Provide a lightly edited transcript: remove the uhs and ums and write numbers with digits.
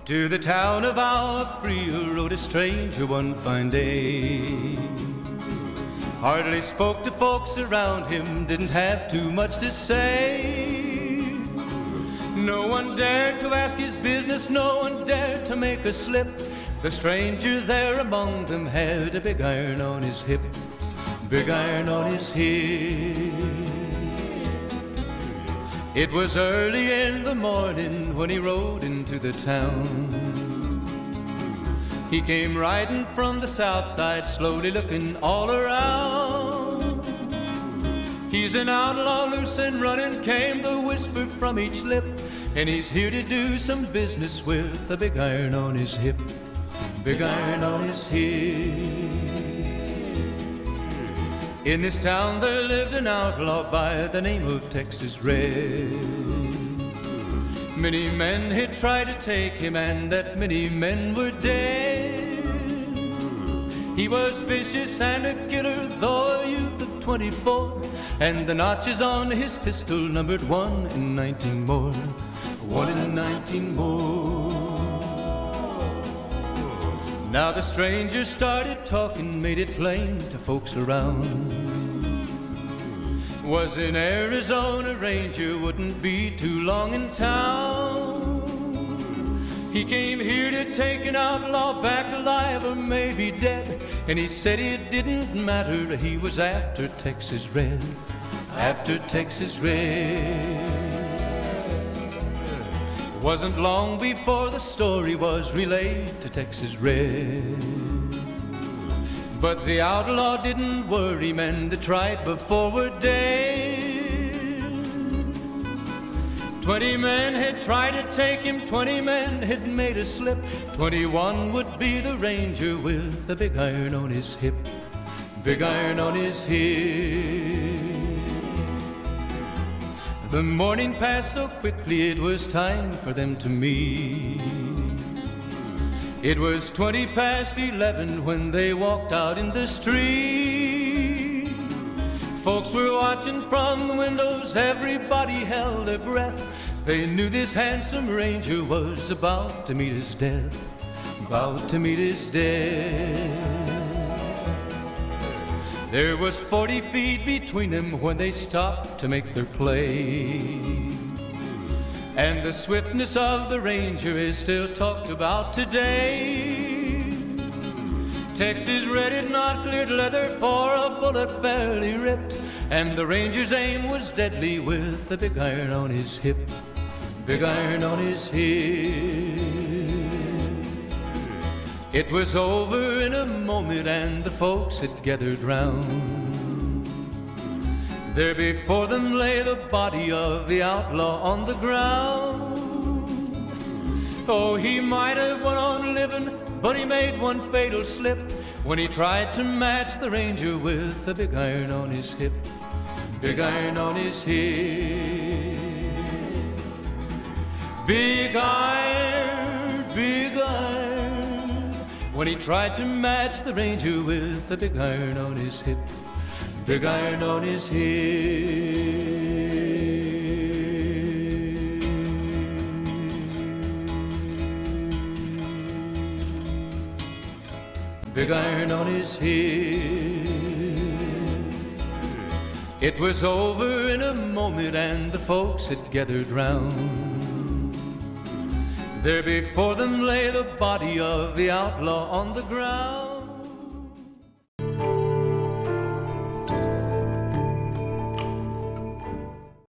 To the town of our free rode a stranger one fine day. Hardly spoke to folks around him, didn't have too much to say. No one dared to ask his business, no one dared to make a slip. The stranger there among them had a big iron on his hip, big iron on his hip. It was early in the morning when he rode into the town. He came riding from the south side, slowly looking all around. He's an outlaw, loose and running, came the whisper from each lip, and he's here to do some business with a big iron on his hip, big iron on his hip. In this town there lived an outlaw by the name of Texas Red. Many men had tried to take him, and that many men were dead. He was vicious and a killer, though a youth of 24, and the notches on his pistol numbered 1 in 19 more, 1 in 19 more. Now the stranger started talking, made it plain to folks around. Was an Arizona ranger, wouldn't be too long in town. He came here to take an outlaw back alive or maybe dead, and he said it didn't matter, he was after Texas Red, after Texas Red. Wasn't long before the story was relayed to Texas Red. But the outlaw didn't worry, men that tried before were dead. 20 men had tried to take him, 20 men had made a slip. 21 would be the ranger with the big iron on his hip, big iron on his hip. The morning passed so quickly, it was time for them to meet. It was 20 past 11 when they walked out in the street. Folks were watching from the windows, everybody held their breath. They knew this handsome ranger was about to meet his death, about to meet his death. There was 40 feet between them when they stopped to make their play. And the swiftness of the ranger is still talked about today. Texas Red had not cleared leather for a bullet fairly ripped, and the ranger's aim was deadly with the big iron on his hip, big iron on his hip. It was over in a moment and the folks had gathered round. There before them lay the body of the outlaw on the ground. Oh, he might have went on living, but he made one fatal slip when he tried to match the ranger with the big iron on his hip, big iron on his hip. Big iron, big iron, when he tried to match the ranger with the big iron on his hip, big iron on his hip. Big iron on his hip. It was over in a moment and the folks had gathered round. There before them lay the body of the outlaw on the ground.